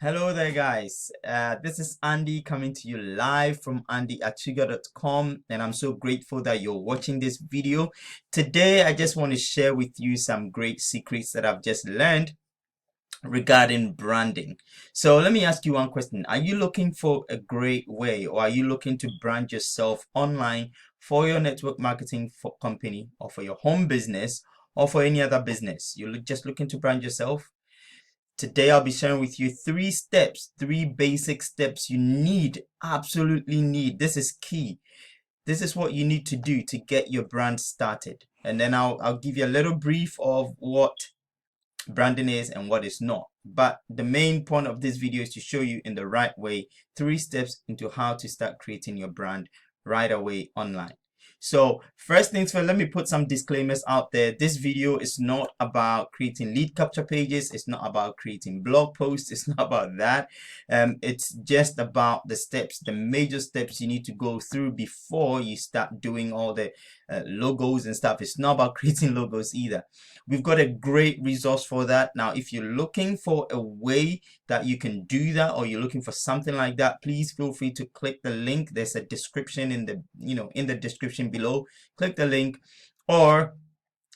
Hello there, guys. This is Andy coming to you live from andy@twiga.com, and I'm so grateful that you're watching this video. Today, I just want to share with you some great secrets that I've just learned regarding branding. So let me ask you one question. Are you looking for a great way, or are you looking to brand yourself online for your network marketing for company, or for your home business, or for any other business? You're just looking to brand yourself? Today, I'll be sharing with you three basic steps you absolutely need. This is key. This is what you need to do to get your brand started. And then I'll give you a little brief of what branding is and what is not. But the main point of this video is to show you in the right way, 3 steps into how to start creating your brand right away online. So first things first, let me put some disclaimers out there. This video is not about creating lead capture pages. It's not about creating blog posts. It's not about that. It's just about the steps, the major steps you need to go through before you start doing all the logos and stuff. It's not about creating logos either. We've got a great resource for that. Now, if you're looking for a way that you can do that, or you're looking for something like that, please feel free to click the link. There's a description in the description below. Click the link or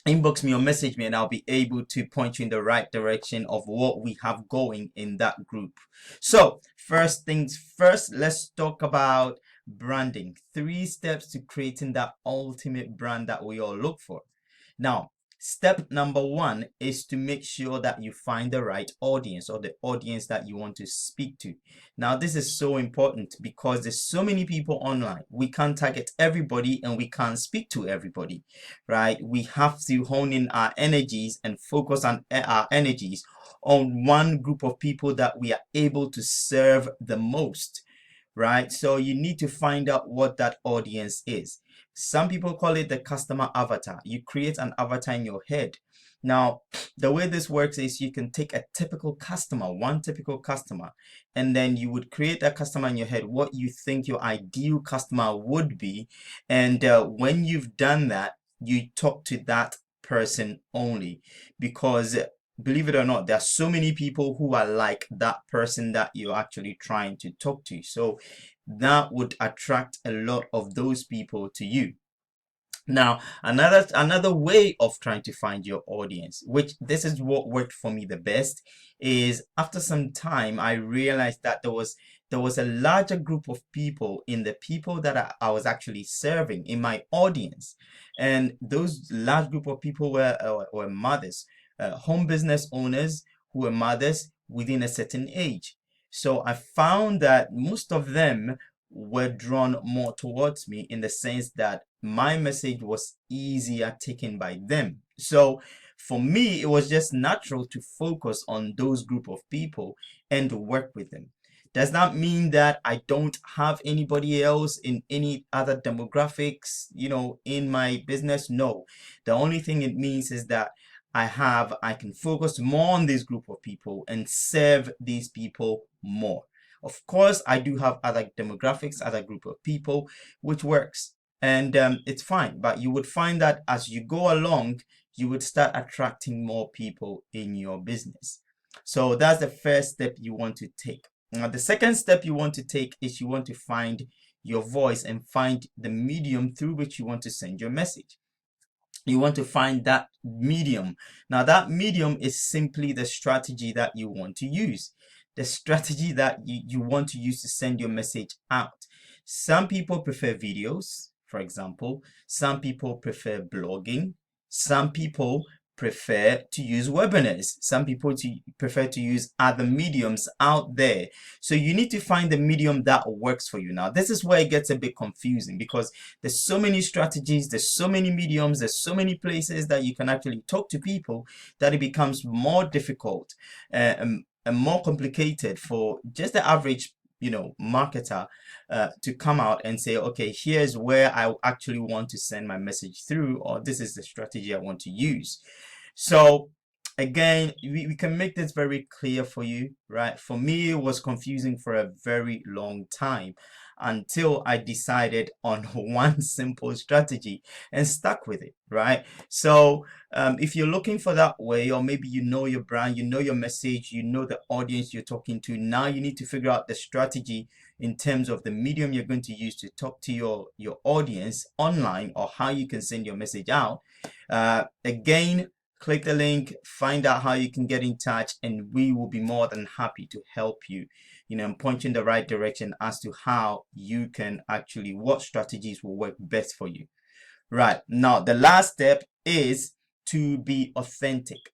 inbox me or message me, and I'll be able to point you in the right direction of what we have going in that group. So first things first, let's talk about branding. 3 steps to creating that ultimate brand that we all look for. Now, step number 1 is to make sure that you find the right audience, or the audience that you want to speak to. Now, this is so important because there's so many people online. We can't target everybody and we can't speak to everybody, right? We have to hone in our energies and focus on our energies on one group of people that we are able to serve the most, right? So you need to find out what that audience is. Some people call it the customer avatar. You create an avatar in your head. Now, the way this works is you can take a typical customer, one typical customer, and then you would create a customer in your head, what you think your ideal customer would be. And when you've done that, you talk to that person only, because believe it or not, there are so many people who are like that person that you're actually trying to talk to. So that would attract a lot of those people to you. Now, another way of trying to find your audience, which this is what worked for me the best, is after some time I realized that there was a larger group of people in the people that I was actually serving in my audience, and those large group of people were mothers, home business owners who were mothers within a certain age. So I found that most of them were drawn more towards me, in the sense that my message was easier taken by them. So for me, it was just natural to focus on those group of people and to work with them. Does that mean that I don't have anybody else in any other demographics, in my business? No. The only thing it means is that I can focus more on this group of people and serve these people more. Of course, I do have other demographics, other group of people, which works, and it's fine. But you would find that as you go along, you would start attracting more people in your business. So that's the first step you want to take. Now, the second step you want to take is you want to find your voice and find the medium through which you want to send your message. You want to find that medium. Now, that medium is simply the strategy that you want to use, the strategy that you want to use to send your message out. Some people prefer videos, for example. Some people prefer blogging. Some people prefer to use webinars. Some people prefer to use other mediums out there. So you need to find the medium that works for you. Now, this is where it gets a bit confusing, because there's so many strategies, there's so many mediums, there's so many places that you can actually talk to people, that it becomes more difficult and more complicated for just the average marketer to come out and say, okay, here's where I actually want to send my message through, or this is the strategy I want to use. So again, we can make this very clear for you, right? For me, it was confusing for a very long time. until I decided on one simple strategy and stuck with it, right? So if you're looking for that way, or maybe you know your brand, you know your message, you know the audience you're talking to, now you need to figure out the strategy in terms of the medium you're going to use to talk to your audience online, or how you can send your message out. Again, click the link, find out how you can get in touch, and we will be more than happy to help you, and point you in the right direction as to how you can actually, what strategies will work best for you. Right. Now, the last step is to be authentic.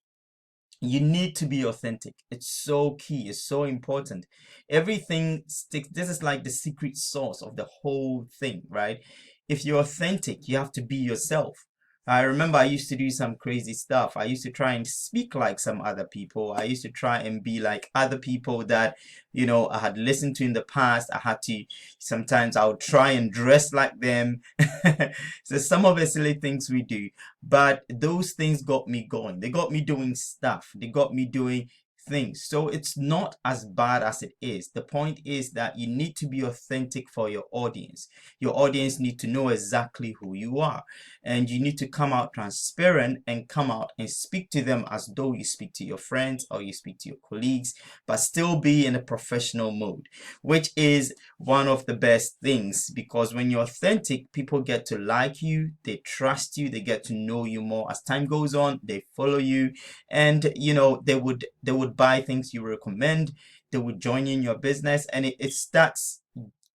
You need to be authentic. It's so key. It's so important. Everything sticks. This is like the secret sauce of the whole thing, right? If you're authentic, you have to be yourself. I remember I used to do some crazy stuff. I used to try and speak like some other people. I used to try and be like other people that, I had listened to in the past. I had to, sometimes I would try and dress like them. So some of the silly things we do, but those things got me going. They got me doing stuff. They got me doing things. So it's not as bad as it is. The point is that you need to be authentic for your audience. Your audience need to know exactly who you are, and you need to come out transparent and come out and speak to them as though you speak to your friends or you speak to your colleagues, but still be in a professional mode, which is one of the best things, because when you're authentic, people get to like you, they trust you, they get to know you more. As time goes on, they follow you, and they would buy things you recommend, they would join in your business, and it starts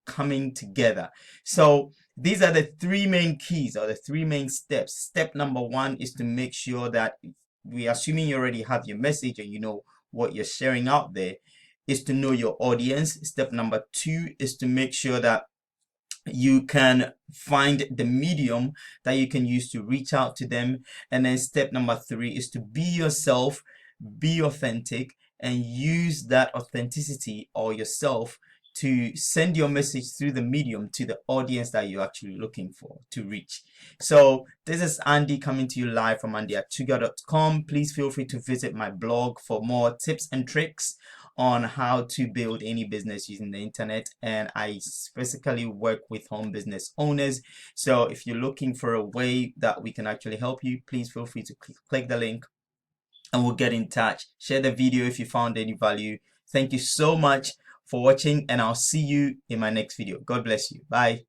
coming together. So these are the three main keys, or the three main steps. Step number one is to make sure that, we assuming you already have your message and you know what you're sharing out there, is to know your audience. Step number two is to make sure that you can find the medium that you can use to reach out to them. And then step number three is to be yourself, be authentic, and use that authenticity or yourself to send your message through the medium to the audience that you're actually looking for to reach. So this is Andy coming to you live from andyachuga.com. Please feel free to visit my blog for more tips and tricks on how to build any business using the internet. And I specifically work with home business owners. So if you're looking for a way that we can actually help you, please feel free to click the link and we'll get in touch. Share the video if you found any value. Thank you so much for watching, and I'll see you in my next video. God bless you. Bye.